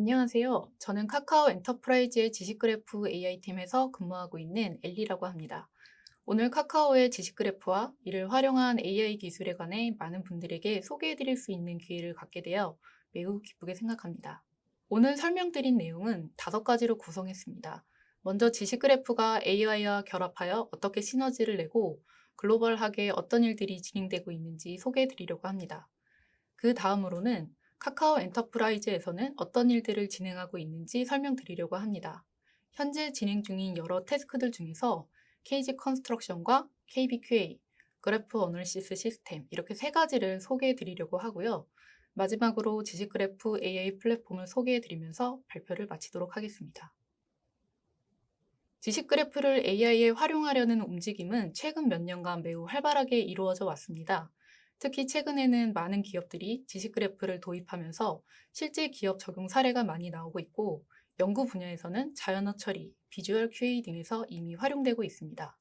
안녕하세요. 저는 카카오 엔터프라이즈의 지식그래프 AI팀에서 근무하고 있는 엘리라고 합니다. 오늘 카카오의 지식그래프와 이를 활용한 AI 기술에 관해 많은 분들에게 소개해드릴 수 있는 기회를 갖게 되어 매우 기쁘게 생각합니다. 오늘 설명드린 내용은 5가지로 구성했습니다. 먼저 지식그래프가 AI와 결합하여 어떻게 시너지를 내고 글로벌하게 어떤 일들이 진행되고 있는지 소개해드리려고 합니다. 그 다음으로는 카카오 엔터프라이즈에서는 어떤 일들을 진행하고 있는지 설명드리려고 합니다. 현재 진행 중인 여러 태스크들 중에서 케이지 컨스트럭션과 KBQA, 그래프 어널시스 시스템 이렇게 3가지를 소개해 드리려고 하고요. 마지막으로 지식그래프 AI 플랫폼을 소개해 드리면서 발표를 마치도록 하겠습니다. 지식그래프를 AI에 활용하려는 움직임은 최근 몇 년간 매우 활발하게 이루어져 왔습니다. 특히 최근에는 많은 기업들이 지식그래프를 도입하면서 실제 기업 적용 사례가 많이 나오고 있고, 연구 분야에서는 자연어 처리, 비주얼 QA 등에서 이미 활용되고 있습니다.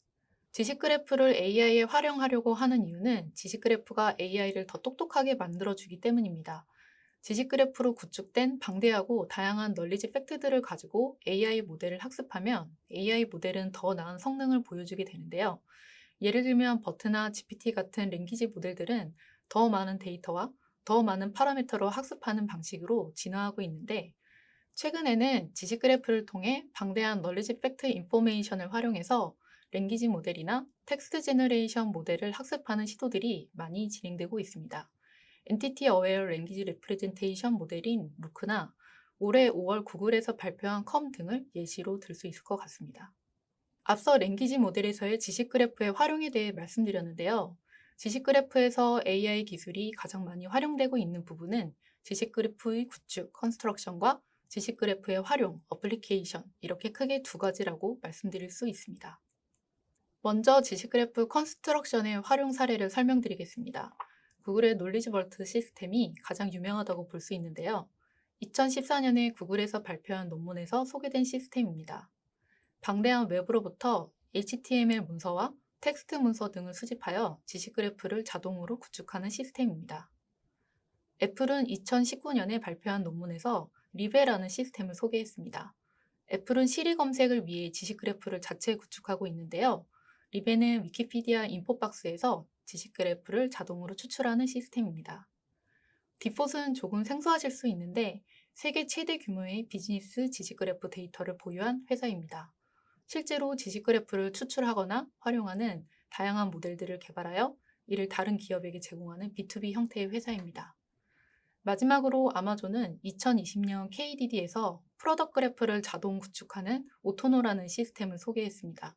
지식그래프를 AI에 활용하려고 하는 이유는 지식그래프가 AI를 더 똑똑하게 만들어주기 때문입니다. 지식그래프로 구축된 방대하고 다양한 널리지 팩트들을 가지고 AI 모델을 학습하면 AI 모델은 더 나은 성능을 보여주게 되는데요. 예를 들면 버트나 GPT 같은 랭귀지 모델들은 더 많은 데이터와 더 많은 파라미터로 학습하는 방식으로 진화하고 있는데, 최근에는 지식그래프를 통해 방대한 널리지 팩트 인포메이션을 활용해서 랭귀지 모델이나 텍스트 제너레이션 모델을 학습하는 시도들이 많이 진행되고 있습니다. 엔티티 어웨어 랭귀지 레프레젠테이션 모델인 루크나 올해 5월 구글에서 발표한 컴 등을 예시로 들 수 있을 것 같습니다. 앞서 랭귀지 모델에서의 지식 그래프의 활용에 대해 말씀드렸는데요. 지식 그래프에서 AI 기술이 가장 많이 활용되고 있는 부분은 지식 그래프의 구축, 컨스트럭션과 지식 그래프의 활용, 어플리케이션 이렇게 크게 2가지라고 말씀드릴 수 있습니다. 먼저 지식 그래프 컨스트럭션의 활용 사례를 설명드리겠습니다. 구글의 놀리지벌트 시스템이 가장 유명하다고 볼 수 있는데요. 2014년에 구글에서 발표한 논문에서 소개된 시스템입니다. 방대한 외부로부터 HTML 문서와 텍스트 문서 등을 수집하여 지식 그래프를 자동으로 구축하는 시스템입니다. 애플은 2019년에 발표한 논문에서 리베라는 시스템을 소개했습니다. 애플은 시리 검색을 위해 지식 그래프를 자체 구축하고 있는데요. 리베는 위키피디아 인포박스에서 지식 그래프를 자동으로 추출하는 시스템입니다. 디폿은 조금 생소하실 수 있는데 세계 최대 규모의 비즈니스 지식 그래프 데이터를 보유한 회사입니다. 실제로 지식 그래프를 추출하거나 활용하는 다양한 모델들을 개발하여 이를 다른 기업에게 제공하는 B2B 형태의 회사입니다. 마지막으로 아마존은 2020년 KDD에서 프로덕트 그래프를 자동 구축하는 오토노라는 시스템을 소개했습니다.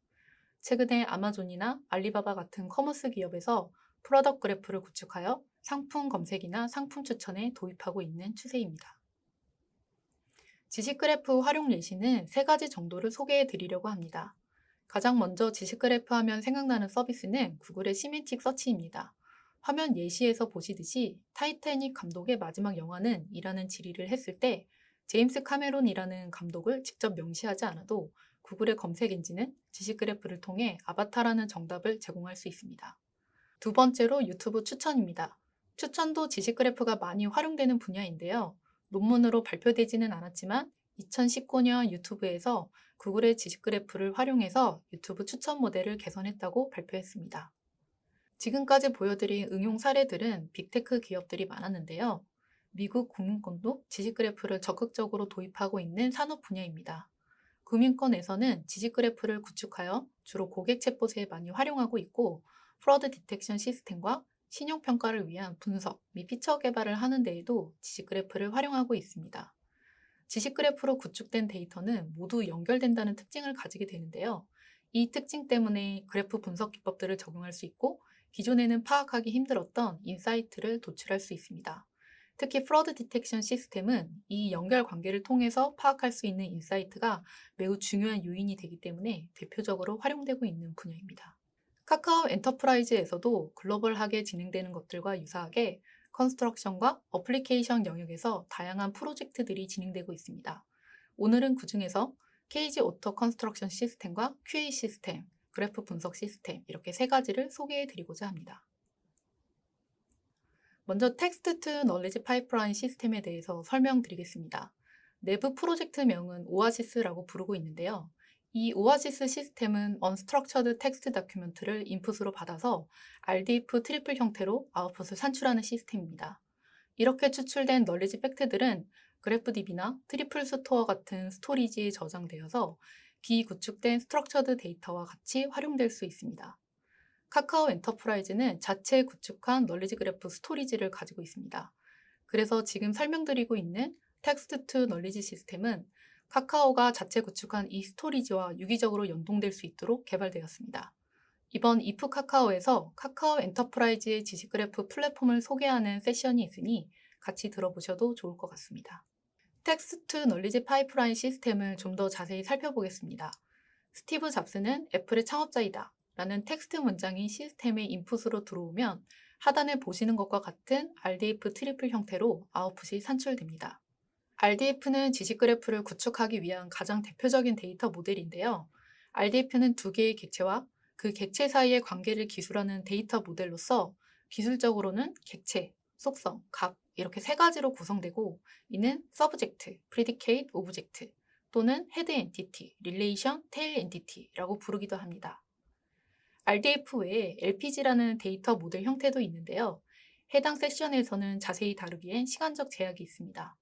최근에 아마존이나 알리바바 같은 커머스 기업에서 프로덕트 그래프를 구축하여 상품 검색이나 상품 추천에 도입하고 있는 추세입니다. 지식 그래프 활용 예시는 3가지 정도를 소개해 드리려고 합니다. 가장 먼저 지식 그래프 하면 생각나는 서비스는 구글의 시멘틱 서치입니다. 화면 예시에서 보시듯이 타이타닉 감독의 마지막 영화는 이라는 질의를 했을 때 제임스 카메론이라는 감독을 직접 명시하지 않아도 구글의 검색 엔진은 지식 그래프를 통해 아바타라는 정답을 제공할 수 있습니다. 2번째로 유튜브 추천입니다. 추천도 지식 그래프가 많이 활용되는 분야인데요. 논문으로 발표되지는 않았지만 2019년 유튜브에서 구글의 지식 그래프를 활용해서 유튜브 추천 모델을 개선했다고 발표했습니다. 지금까지 보여드린 응용 사례들은 빅테크 기업들이 많았는데요. 미국 금융권도 지식 그래프를 적극적으로 도입하고 있는 산업 분야입니다. 금융권에서는 지식 그래프를 구축하여 주로 고객 챗봇에 많이 활용하고 있고, 프로드 디텍션 시스템과 신용평가를 위한 분석 및 피처 개발을 하는 데에도 지식 그래프를 활용하고 있습니다. 지식 그래프로 구축된 데이터는 모두 연결된다는 특징을 가지게 되는데요. 이 특징 때문에 그래프 분석 기법들을 적용할 수 있고, 기존에는 파악하기 힘들었던 인사이트를 도출할 수 있습니다. 특히 프로드 디텍션 시스템은 이 연결 관계를 통해서 파악할 수 있는 인사이트가 매우 중요한 요인이 되기 때문에 대표적으로 활용되고 있는 분야입니다. 카카오 엔터프라이즈에서도 글로벌하게 진행되는 것들과 유사하게 컨스트럭션과 어플리케이션 영역에서 다양한 프로젝트들이 진행되고 있습니다. 오늘은 그중에서 케이지 오토 컨스트럭션 시스템과 QA 시스템, 그래프 분석 시스템 이렇게 3가지를 소개해 드리고자 합니다. 먼저 텍스트 투 널리지 파이프라인 시스템에 대해서 설명드리겠습니다. 내부 프로젝트명은 오아시스라고 부르고 있는데요. 이 오아시스 시스템은 Unstructured Text Document를 인풋으로 받아서 RDF 트리플 형태로 아웃풋을 산출하는 시스템입니다. 이렇게 추출된 널리지 팩트들은 그래프DB나 트리플 스토어 같은 스토리지에 저장되어서 비구축된 스트럭처드 데이터와 같이 활용될 수 있습니다. 카카오 엔터프라이즈는 자체 구축한 널리지 그래프 스토리지를 가지고 있습니다. 그래서 지금 설명드리고 있는 텍스트 투 널리지 시스템은 카카오가 자체 구축한 이 스토리지와 유기적으로 연동될 수 있도록 개발되었습니다. 이번 이프 카카오에서 카카오 엔터프라이즈의 지식 그래프 플랫폼을 소개하는 세션이 있으니 같이 들어보셔도 좋을 것 같습니다. 텍스트 널리지 파이프라인 시스템을 좀 더 자세히 살펴보겠습니다. 스티브 잡스는 애플의 창업자이다 라는 텍스트 문장이 시스템의 인풋으로 들어오면 하단에 보시는 것과 같은 RDF 트리플 형태로 아웃풋이 산출됩니다. RDF는 지식 그래프를 구축하기 위한 가장 대표적인 데이터 모델인데요. RDF는 두 개의 객체와 그 객체 사이의 관계를 기술하는 데이터 모델로서 기술적으로는 객체, 속성, 값 이렇게 세 가지로 구성되고 이는 서브젝트, 프리디케이트, 오브젝트 또는 헤드 엔티티, 릴레이션, 테일 엔티티라고 부르기도 합니다. RDF 외에 LPG라는 데이터 모델 형태도 있는데요. 해당 세션에서는 자세히 다루기엔 시간적 제약이 있습니다.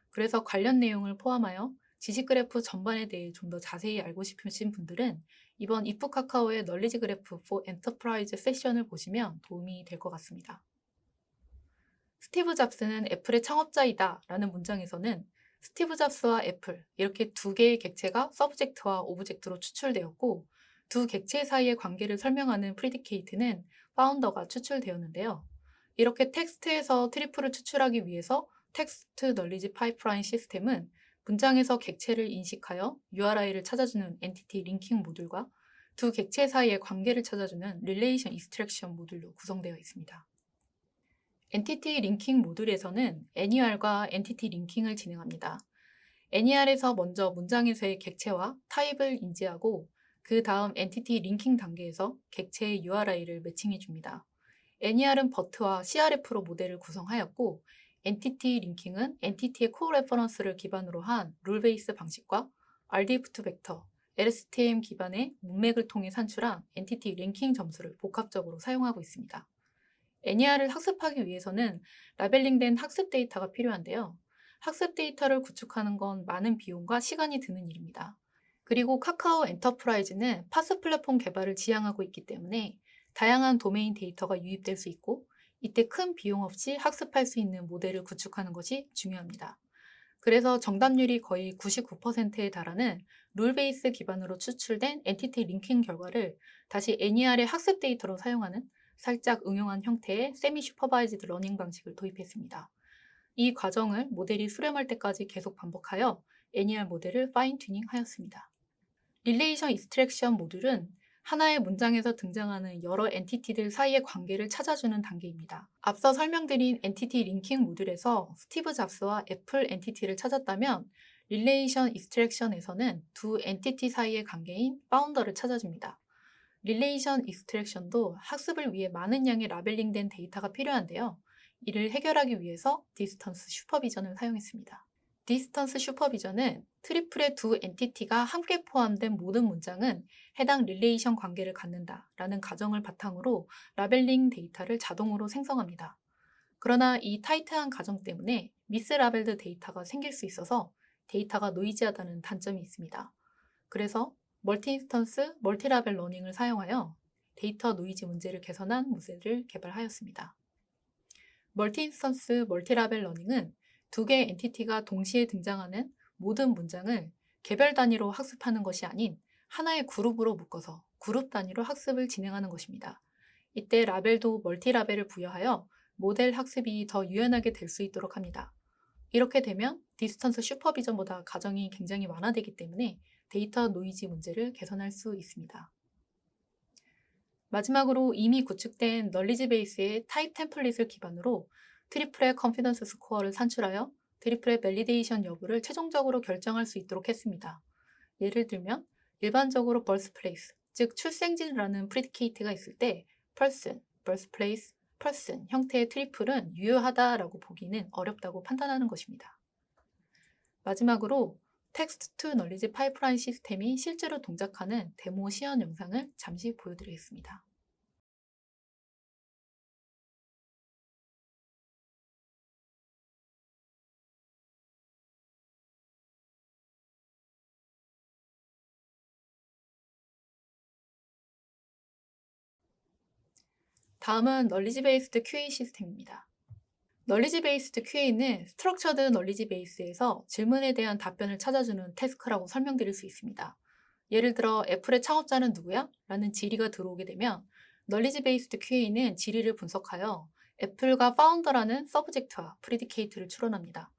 그래서 관련 내용을 포함하여 지식 그래프 전반에 대해 좀 더 자세히 알고 싶으신 분들은 이번 이프 카카오의 널리지 그래프 for 엔터프라이즈 세션을 보시면 도움이 될 것 같습니다. 스티브 잡스는 애플의 창업자이다 라는 문장에서는 스티브 잡스와 애플 이렇게 두 개의 객체가 서브젝트와 오브젝트로 추출되었고 두 객체 사이의 관계를 설명하는 프리디케이트는 파운더가 추출되었는데요. 이렇게 텍스트에서 트리플을 추출하기 위해서 텍스트 널리지 파이프라인 시스템은 문장에서 객체를 인식하여 URI를 찾아주는 엔티티 링킹 모듈과 두 객체 사이의 관계를 찾아주는 릴레이션 익스트랙션 모듈로 구성되어 있습니다. 엔티티 링킹 모듈에서는 NER과 엔티티 링킹을 진행합니다. NER에서 먼저 문장에서의 객체와 타입을 인지하고 그 다음 엔티티 링킹 단계에서 객체의 URI를 매칭해 줍니다. NER은 버트와 CRF로 모델을 구성하였고 엔티티 링킹은 엔티티의 코어 레퍼런스를 기반으로 한 룰 베이스 방식과 RDF2 벡터, LSTM 기반의 문맥을 통해 산출한 엔티티 랭킹 점수를 복합적으로 사용하고 있습니다. NER을 학습하기 위해서는 라벨링된 학습 데이터가 필요한데요. 학습 데이터를 구축하는 건 많은 비용과 시간이 드는 일입니다. 그리고 카카오 엔터프라이즈는 파스 플랫폼 개발을 지향하고 있기 때문에 다양한 도메인 데이터가 유입될 수 있고 이때 큰 비용 없이 학습할 수 있는 모델을 구축하는 것이 중요합니다. 그래서 정답률이 거의 99%에 달하는 룰 베이스 기반으로 추출된 엔티티 링킹 결과를 다시 NER의 학습 데이터로 사용하는 살짝 응용한 형태의 세미 슈퍼바이즈드 러닝 방식을 도입했습니다. 이 과정을 모델이 수렴할 때까지 계속 반복하여 NER 모델을 파인 튜닝 하였습니다. 릴레이션 익스트랙션 모듈은 하나의 문장에서 등장하는 여러 엔티티들 사이의 관계를 찾아주는 단계입니다. 앞서 설명드린 엔티티 링킹 모듈에서 스티브 잡스와 애플 엔티티를 찾았다면 릴레이션 익스트랙션에서는 두 엔티티 사이의 관계인 파운더를 찾아줍니다. 릴레이션 익스트랙션도 학습을 위해 많은 양의 라벨링된 데이터가 필요한데요. 이를 해결하기 위해서 디스턴스 슈퍼비전을 사용했습니다. 디스턴스 슈퍼비전은 트리플의 두 엔티티가 함께 포함된 모든 문장은 해당 릴레이션 관계를 갖는다라는 가정을 바탕으로 라벨링 데이터를 자동으로 생성합니다. 그러나 이 타이트한 가정 때문에 미스라벨드 데이터가 생길 수 있어서 데이터가 노이지하다는 단점이 있습니다. 그래서 멀티 인스턴스, 멀티라벨 러닝을 사용하여 데이터 노이즈 문제를 개선한 모델을 개발하였습니다. 멀티 인스턴스, 멀티라벨 러닝은 두 개의 엔티티가 동시에 등장하는 모든 문장을 개별 단위로 학습하는 것이 아닌 하나의 그룹으로 묶어서 그룹 단위로 학습을 진행하는 것입니다. 이때 라벨도 멀티라벨을 부여하여 모델 학습이 더 유연하게 될 수 있도록 합니다. 이렇게 되면 디스턴스 슈퍼비전보다 가정이 굉장히 완화되기 때문에 데이터 노이즈 문제를 개선할 수 있습니다. 마지막으로 이미 구축된 널리지 베이스의 타입 템플릿을 기반으로 트리플의 컨피던스 스코어를 산출하여 트리플의 밸리데이션 여부를 최종적으로 결정할 수 있도록 했습니다. 예를 들면 일반적으로 birthplace, 즉 출생지라는 프리디케이트가 있을 때 person, birthplace, person 형태의 트리플은 유효하다라고 보기는 어렵다고 판단하는 것입니다. 마지막으로 텍스트 투 널리지 파이프라인 시스템이 실제로 동작하는 데모 시연 영상을 잠시 보여드리겠습니다. 다음은 널리지 베이스드 QA 시스템입니다. 널리지 베이스드 QA는 스트럭처드 널리지 베이스에서 질문에 대한 답변을 찾아주는 태스크라고 설명드릴 수 있습니다. 예를 들어 애플의 창업자는 누구야? 라는 질의가 들어오게 되면 널리지 베이스드 QA는 질의를 분석하여 애플과 파운더라는 서브젝트와 프리디케이트를 추론합니다.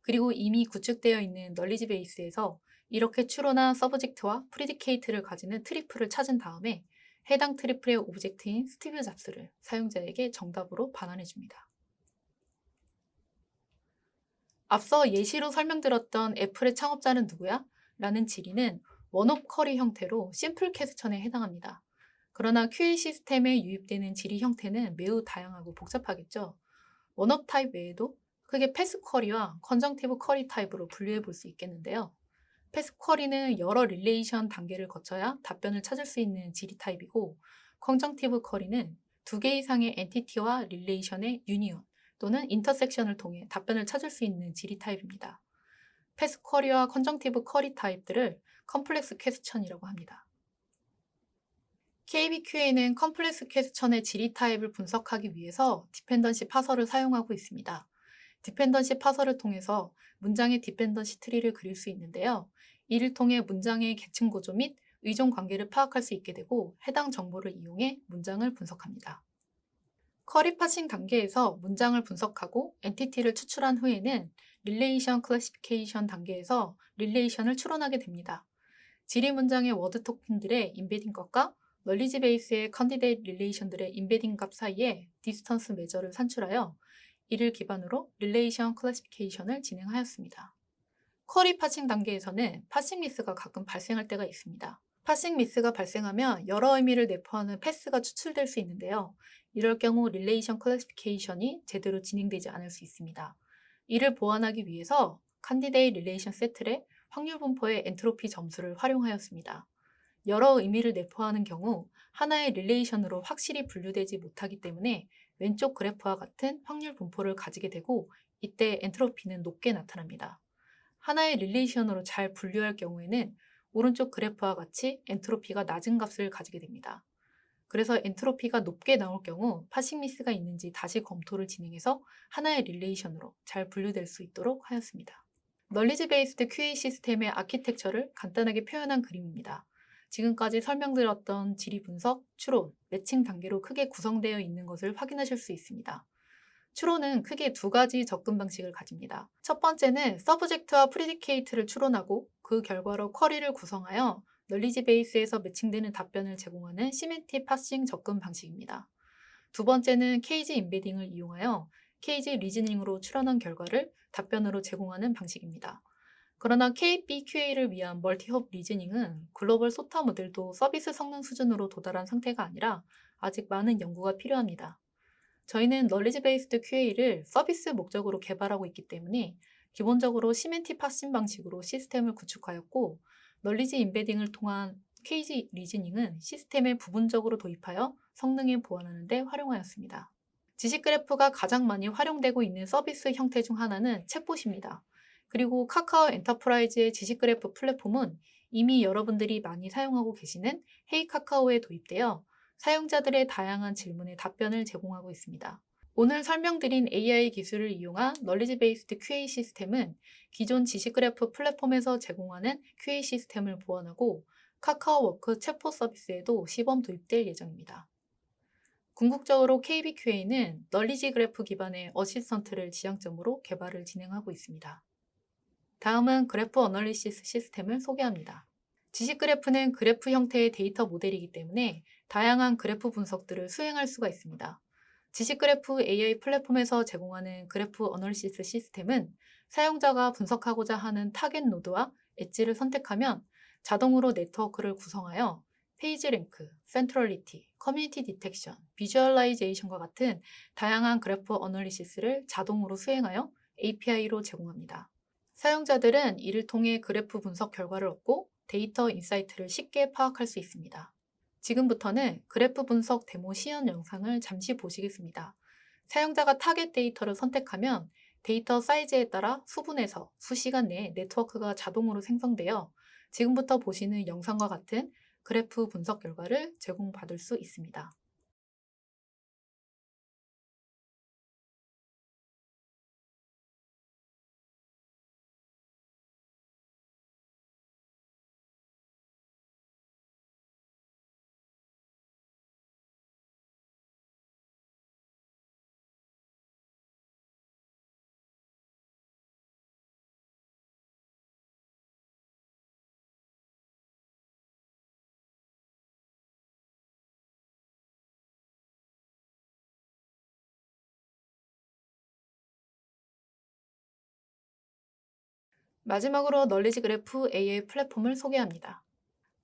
그리고 이미 구축되어 있는 널리지 베이스에서 이렇게 추론한 서브젝트와 프리디케이트를 가지는 트리플을 찾은 다음에 해당 트리플의 오브젝트인 스티브 잡스를 사용자에게 정답으로 반환해 줍니다. 앞서 예시로 설명드렸던 애플의 창업자는 누구야? 라는 질의는 원옵 쿼리 형태로 심플 퀘스천에 해당합니다. 그러나 QA 시스템에 유입되는 질의 형태는 매우 다양하고 복잡하겠죠. 원옵 타입 외에도 크게 패스 쿼리와 컨정티브 쿼리 타입으로 분류해 볼 수 있겠는데요. 패스 쿼리는 여러 릴레이션 단계를 거쳐야 답변을 찾을 수 있는 질의 타입이고, 컨정티브 쿼리는 두 개 이상의 엔티티와 릴레이션의 유니온 또는 인터섹션을 통해 답변을 찾을 수 있는 질의 타입입니다. 패스 쿼리와 컨정티브 쿼리 타입들을 컴플렉스 퀘스천이라고 합니다. KBQA는 컴플렉스 퀘스천의 질의 타입을 분석하기 위해서 디펜던시 파서를 사용하고 있습니다. 디펜던시 파서를 통해서 문장의 디펜던시 트리를 그릴 수 있는데요. 이를 통해 문장의 계층 구조 및 의존 관계를 파악할 수 있게 되고 해당 정보를 이용해 문장을 분석합니다. 쿼리 파싱 단계에서 문장을 분석하고 엔티티를 추출한 후에는 릴레이션 클래시피케이션 단계에서 릴레이션을 추론하게 됩니다. 질의 문장의 워드 토큰들의 인베딩 값과 널리지 베이스의 컨디데이트 릴레이션들의 인베딩 값 사이에 디스턴스 메저를 산출하여 이를 기반으로 릴레이션 클래시피케이션을 진행하였습니다. 쿼리 파싱 단계에서는 파싱 미스가 가끔 발생할 때가 있습니다. 파싱 미스가 발생하면 여러 의미를 내포하는 패스가 추출될 수 있는데요. 이럴 경우 릴레이션 클래시피케이션이 제대로 진행되지 않을 수 있습니다. 이를 보완하기 위해서 칸디데이트 릴레이션 세트의 확률 분포의 엔트로피 점수를 활용하였습니다. 여러 의미를 내포하는 경우 하나의 릴레이션으로 확실히 분류되지 못하기 때문에 왼쪽 그래프와 같은 확률 분포를 가지게 되고 이때 엔트로피는 높게 나타납니다. 하나의 릴레이션으로 잘 분류할 경우에는 오른쪽 그래프와 같이 엔트로피가 낮은 값을 가지게 됩니다. 그래서 엔트로피가 높게 나올 경우 파싱 미스가 있는지 다시 검토를 진행해서 하나의 릴레이션으로 잘 분류될 수 있도록 하였습니다. 널리지 베이스드 QA 시스템의 아키텍처를 간단하게 표현한 그림입니다. 지금까지 설명드렸던 질의 분석, 추론, 매칭 단계로 크게 구성되어 있는 것을 확인하실 수 있습니다. 추론은 크게 두 가지 접근 방식을 가집니다. 첫 번째는 서브젝트와 프리디케이트를 추론하고 그 결과로 쿼리를 구성하여 널리지 베이스에서 매칭되는 답변을 제공하는 시멘틱 파싱 접근 방식입니다. 두 번째는 케이지 인베딩을 이용하여 케이지 리즈닝으로 추론한 결과를 답변으로 제공하는 방식입니다. 그러나 KBQA를 위한 멀티홉 리즈닝은 글로벌 소타 모델도 서비스 성능 수준으로 도달한 상태가 아니라 아직 많은 연구가 필요합니다. 저희는 널리지 베이스드 QA를 서비스 목적으로 개발하고 있기 때문에 기본적으로 시멘틱 파싱 방식으로 시스템을 구축하였고, 널리지 인베딩을 통한 케이지 리즈닝은 시스템에 부분적으로 도입하여 성능에 보완하는 데 활용하였습니다. 지식 그래프가 가장 많이 활용되고 있는 서비스 형태 중 하나는 챗봇입니다. 그리고 카카오 엔터프라이즈의 지식 그래프 플랫폼은 이미 여러분들이 많이 사용하고 계시는 헤이 카카오에 도입되어 사용자들의 다양한 질문에 답변을 제공하고 있습니다. 오늘 설명드린 AI 기술을 이용한 널리지 베이스드 QA 시스템은 기존 지식 그래프 플랫폼에서 제공하는 QA 시스템을 보완하고 카카오워크 챗봇 서비스에도 시범 도입될 예정입니다. 궁극적으로 KBQA는 널리지 그래프 기반의 어시스턴트를 지향점으로 개발을 진행하고 있습니다. 다음은 그래프 어널리시스 시스템을 소개합니다. 지식 그래프는 그래프 형태의 데이터 모델이기 때문에 다양한 그래프 분석들을 수행할 수가 있습니다. 지식 그래프 AI 플랫폼에서 제공하는 그래프 어널리시스 시스템은 사용자가 분석하고자 하는 타겟 노드와 엣지를 선택하면 자동으로 네트워크를 구성하여 페이지 랭크, 센트럴리티, 커뮤니티 디텍션, 비주얼라이제이션과 같은 다양한 그래프 어널리시스를 자동으로 수행하여 API로 제공합니다. 사용자들은 이를 통해 그래프 분석 결과를 얻고 데이터 인사이트를 쉽게 파악할 수 있습니다. 지금부터는 그래프 분석 데모 시연 영상을 잠시 보시겠습니다. 사용자가 타겟 데이터를 선택하면 데이터 사이즈에 따라 수분해서 수시간 내에 네트워크가 자동으로 생성되어 지금부터 보시는 영상과 같은 그래프 분석 결과를 제공받을 수 있습니다. 마지막으로 널리지 그래프 AI 플랫폼을 소개합니다.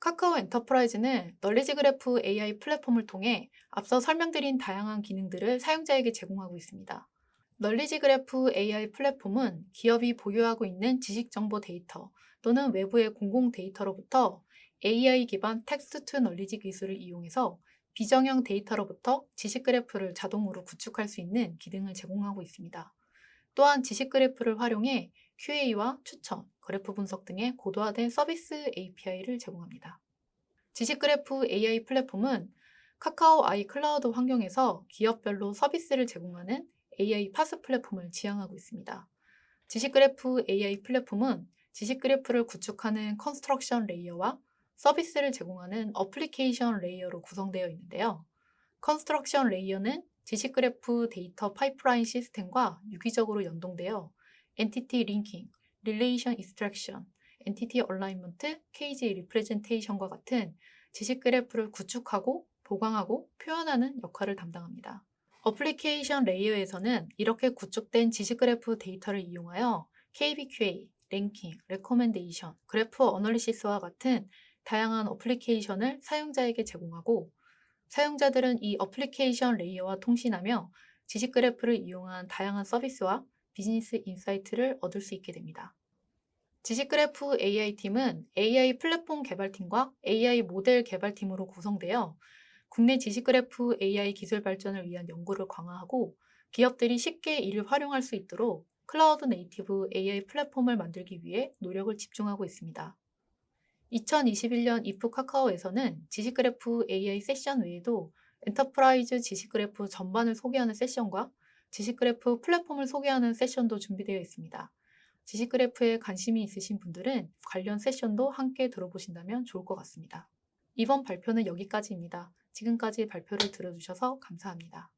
카카오 엔터프라이즈는 널리지 그래프 AI 플랫폼을 통해 앞서 설명드린 다양한 기능들을 사용자에게 제공하고 있습니다. 널리지 그래프 AI 플랫폼은 기업이 보유하고 있는 지식 정보 데이터 또는 외부의 공공 데이터로부터 AI 기반 텍스트 투 널리지 기술을 이용해서 비정형 데이터로부터 지식 그래프를 자동으로 구축할 수 있는 기능을 제공하고 있습니다. 또한 지식 그래프를 활용해 QA와 추천, 그래프 분석 등의 고도화된 서비스 API를 제공합니다. 지식 그래프 AI 플랫폼은 카카오 아이 클라우드 환경에서 기업별로 서비스를 제공하는 AI 파스 플랫폼을 지향하고 있습니다. 지식 그래프 AI 플랫폼은 지식 그래프를 구축하는 컨스트럭션 레이어와 서비스를 제공하는 어플리케이션 레이어로 구성되어 있는데요. 컨스트럭션 레이어는 지식 그래프 데이터 파이프라인 시스템과 유기적으로 연동되어 엔티티 링킹, 릴레이션 익스트랙션, 엔티티 얼라이먼트, 케이지 리프레젠테이션과 같은 지식 그래프를 구축하고 보강하고 표현하는 역할을 담당합니다. 어플리케이션 레이어에서는 이렇게 구축된 지식 그래프 데이터를 이용하여 KBQA, 랭킹, 레코멘데이션, 그래프 어널리시스와 같은 다양한 어플리케이션을 사용자에게 제공하고 사용자들은 이 어플리케이션 레이어와 통신하며 지식 그래프를 이용한 다양한 서비스와 비즈니스 인사이트를 얻을 수 있게 됩니다. 지식 그래프 AI 팀은 AI 플랫폼 개발팀과 AI 모델 개발팀으로 구성되어 국내 지식 그래프 AI 기술 발전을 위한 연구를 강화하고 기업들이 쉽게 이를 활용할 수 있도록 클라우드 네이티브 AI 플랫폼을 만들기 위해 노력을 집중하고 있습니다. 2021년 이프 카카오에서는 지식그래프 AI 세션 외에도 엔터프라이즈 지식그래프 전반을 소개하는 세션과 지식그래프 플랫폼을 소개하는 세션도 준비되어 있습니다. 지식그래프에 관심이 있으신 분들은 관련 세션도 함께 들어보신다면 좋을 것 같습니다. 이번 발표는 여기까지입니다. 지금까지 발표를 들어주셔서 감사합니다.